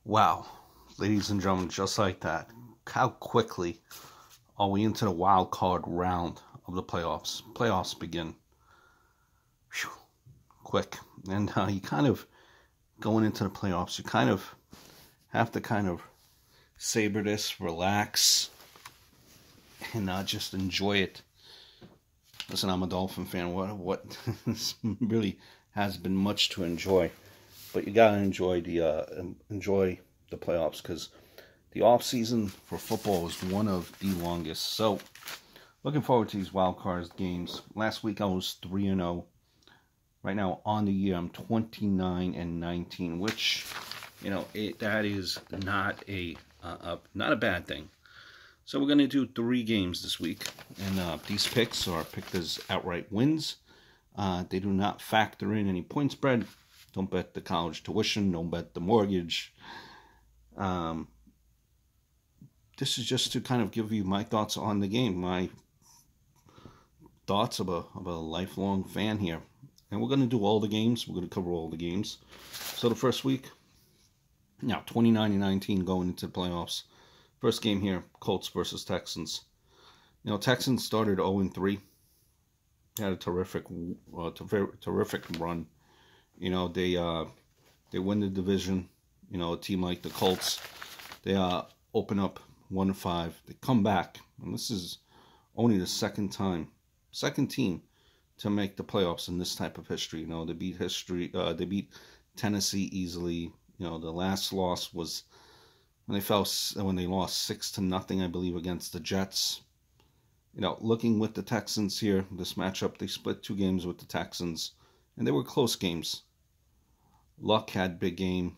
Wow, ladies and gentlemen, just like that, how quickly are we into the wild card round of the playoffs? Playoffs begin. Whew, quick. And you kind of, going into the playoffs, you kind of have to kind of savor this, relax, and just enjoy it. Listen, I'm a Dolphin fan. What this really has been much to enjoy, but you gotta enjoy the playoffs because the off season for football is one of the longest. So, looking forward to these wild card games. Last week I was 3-0. Right now on the year I'm 29-19, which that is not not a bad thing. So we're going to do 3 games this week, and these picks are picked as outright wins. They do not factor in any point spread. Don't bet the college tuition. Don't bet the mortgage. This is just to kind of give you my thoughts on the game, my thoughts of a lifelong fan here. And we're going to do all the games. We're going to cover all the games. So the first week, now 29-19 going into the playoffs. First game here, Colts versus Texans. Texans started 0-3. Had a terrific run. They win the division. A team like the Colts, they open up 1-5. They come back, and this is only the second team to make the playoffs in this type of history. They beat Tennessee easily. The last loss was when they lost 6-0, I believe, against the Jets. Looking with the Texans here, this matchup, they split 2 games with the Texans, and they were close games. Luck had big game,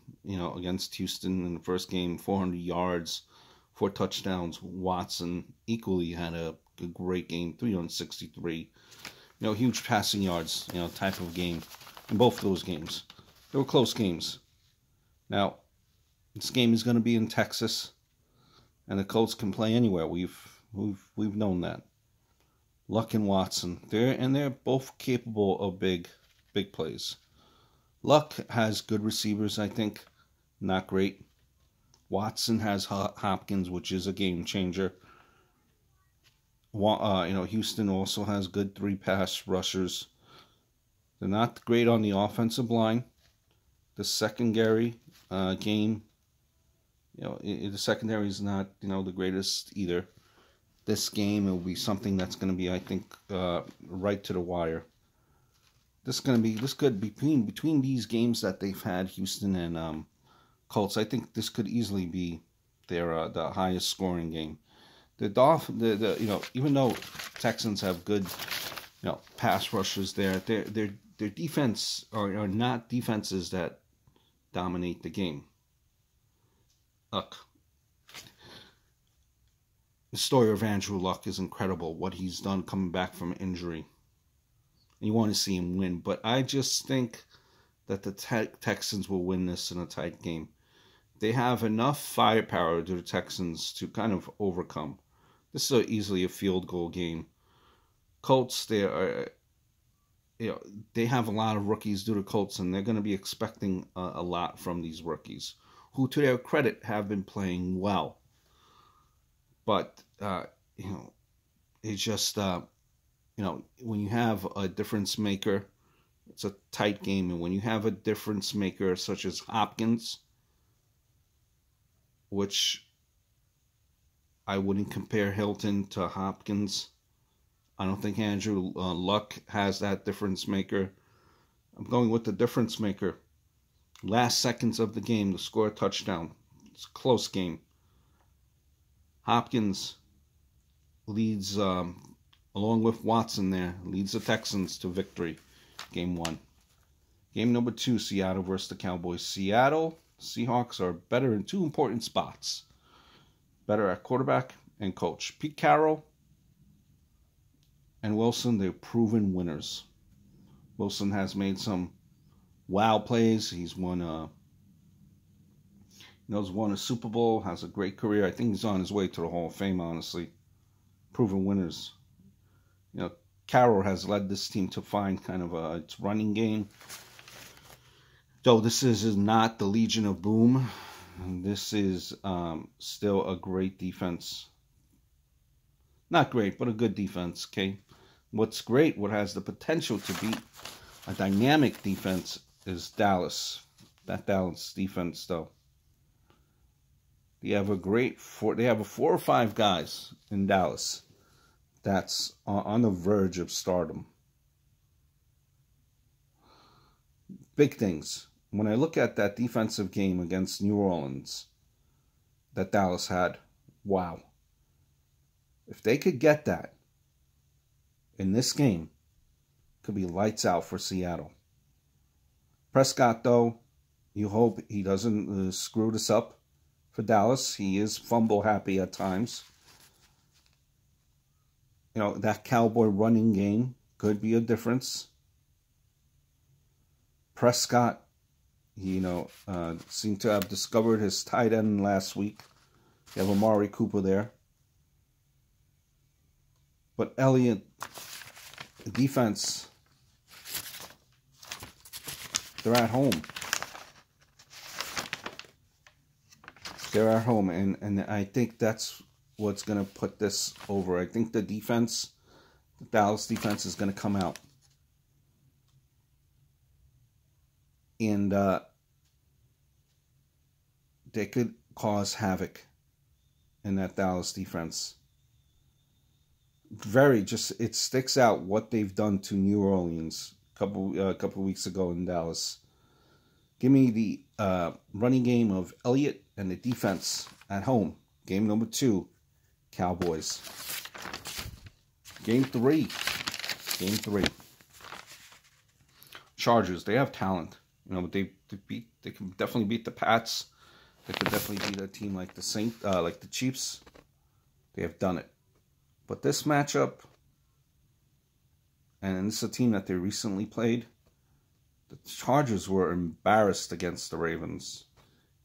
against Houston in the first game, 400 yards, 4 touchdowns. Watson equally had a great game, 363. Huge passing yards, type of game in both of those games. They were close games. Now, this game is going to be in Texas, and the Colts can play anywhere. We've known that. Luck and Watson, they're both capable of big plays. Luck has good receivers, I think, not great. Watson has Hopkins, which is a game changer. Houston also has good 3 pass rushers. They're not great on the offensive line. The secondary game, the secondary is not, the greatest either. This game will be something that's going to be, I think, right to the wire. This could between these games that they've had, Houston and Colts. I think this could easily be their the highest scoring game. Even though Texans have good, pass rushers there, their defense are not defenses that dominate the game. Look, the story of Andrew Luck is incredible. What he's done coming back from injury. You want to see him win, but I just think that the Texans will win this in a tight game. They have enough firepower to the Texans to kind of overcome. This is easily a field goal game. Colts, they have a lot of rookies due to Colts, and they're going to be expecting a lot from these rookies, who, to their credit, have been playing well. But it's just when you have a difference maker, it's a tight game, and when you have a difference maker such as Hopkins, which I wouldn't compare Hilton to Hopkins. I don't think Andrew Luck has that difference maker. I'm going with the difference maker. Last seconds of the game to score a touchdown. It's a close game. Hopkins leads, along with Watson there, leads the Texans to victory. Game 1. Game number 2, Seattle versus the Cowboys. Seattle Seahawks are better in 2 important spots. Better at quarterback and coach. Pete Carroll and Wilson, they're proven winners. Wilson has made some wow plays. He's won a Super Bowl, has a great career. I think he's on his way to the Hall of Fame, honestly. Proven winners. Carroll has led this team to find kind of its running game. Though this is not the Legion of Boom. this is still a great defense. Not great, but a good defense, okay? What's great, what has the potential to be a dynamic defense is Dallas. That Dallas defense, though. They have a 4 or 5 guys in Dallas that's on the verge of stardom. Big things. When I look at that defensive game against New Orleans that Dallas had, wow. If they could get that in this game, it could be lights out for Seattle. Prescott, though, you hope he doesn't screw this up for Dallas. He is fumble happy at times. You know, that Cowboy running game could be a difference. Prescott, you know, seemed to have discovered his tight end last week. You have Amari Cooper there. But Elliott, the defense, they're at home. They're at home, and I think that's what's going to put this over. I think the defense, the Dallas defense, is going to come out. And they could cause havoc in that Dallas defense. It sticks out what they've done to New Orleans a couple weeks ago in Dallas. Give me the running game of Elliott and the defense at home. Game number 2, Cowboys. Game 3. Chargers, they have talent. You know, but they can definitely beat the Pats. They could definitely beat a team like the Chiefs. They have done it. But this matchup, and this is a team that they recently played, the Chargers were embarrassed against the Ravens.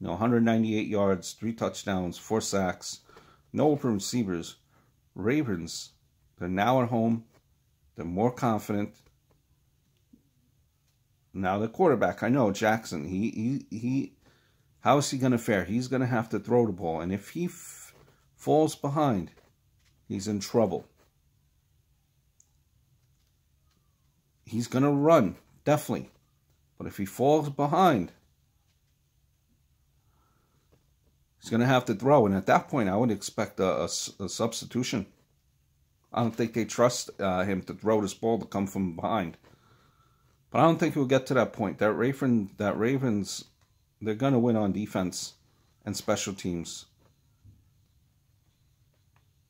You know, 198 yards, 3 touchdowns, 4 sacks, no open receivers. Ravens, they're now at home. They're more confident. Now the quarterback, I know, Jackson, how is he going to fare? He's going to have to throw the ball. And if he falls behind, he's in trouble. He's going to run, definitely. But if he falls behind, he's going to have to throw. And at that point, I would expect a substitution. I don't think they trust him to throw this ball to come from behind. But I don't think we'll get to that point. That Ravens, they're going to win on defense and special teams.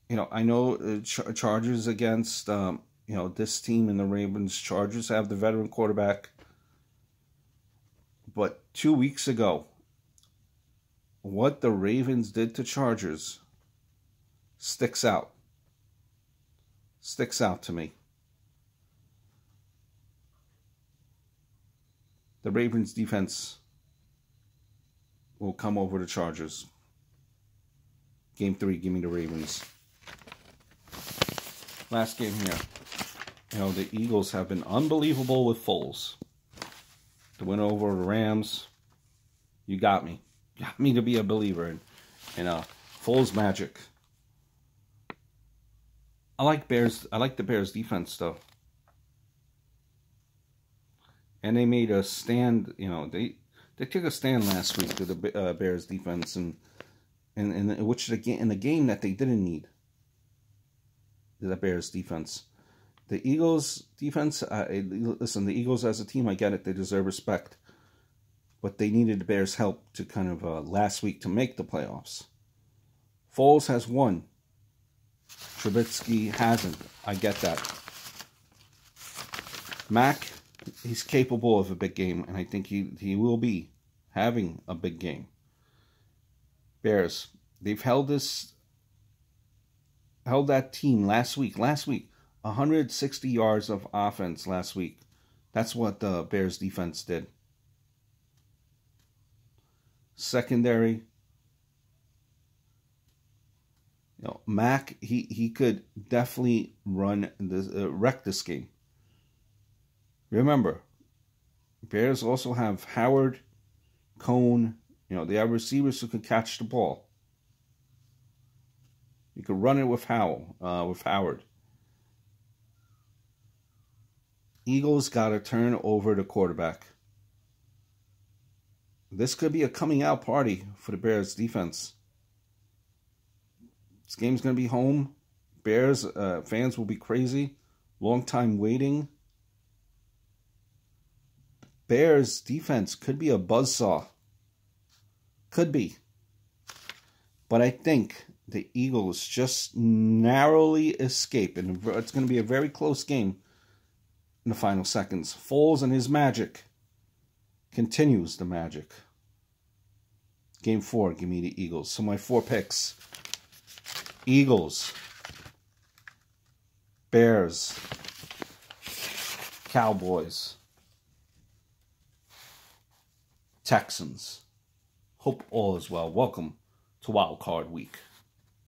You know, I know Chargers against, this team and the Ravens. Chargers have the veteran quarterback. But 2 weeks ago, what the Ravens did to Chargers sticks out. Sticks out to me. The Ravens defense will come over the Chargers. Game 3, give me the Ravens. Last game here. You know, the Eagles have been unbelievable with Foles. The win over the Rams. You got me. Got me to be a believer in Foles magic. I like the Bears defense though. And they made a stand, you know, they took a stand last week to the Bears defense, and in the game that they didn't need. The Bears defense. The Eagles defense, listen, the Eagles as a team, I get it, they deserve respect. But they needed the Bears' help to kind of last week to make the playoffs. Foles has won. Trubisky hasn't. I get that. Mac, he's capable of a big game, and I think he will be having a big game. Bears, they've held that team last week. 160 yards of offense last week. That's what the Bears defense did. Secondary, you know, Mac, he could definitely wreck this game. Remember, Bears also have Howard, Cone, You know, they have receivers who can catch the ball. You could run it with Howard. Eagles got to turn over the quarterback. This could be a coming out party for the Bears defense. This game's going to be home. Bears fans will be crazy. Long time waiting. Bears defense could be a buzzsaw. Could be. But I think the Eagles just narrowly escape. And it's going to be a very close game in the final seconds. Foles and his magic continues the magic. Game 4, give me the Eagles. So my 4 picks. Eagles. Bears. Cowboys. Texans. Hope all is well. Welcome to Wildcard Week.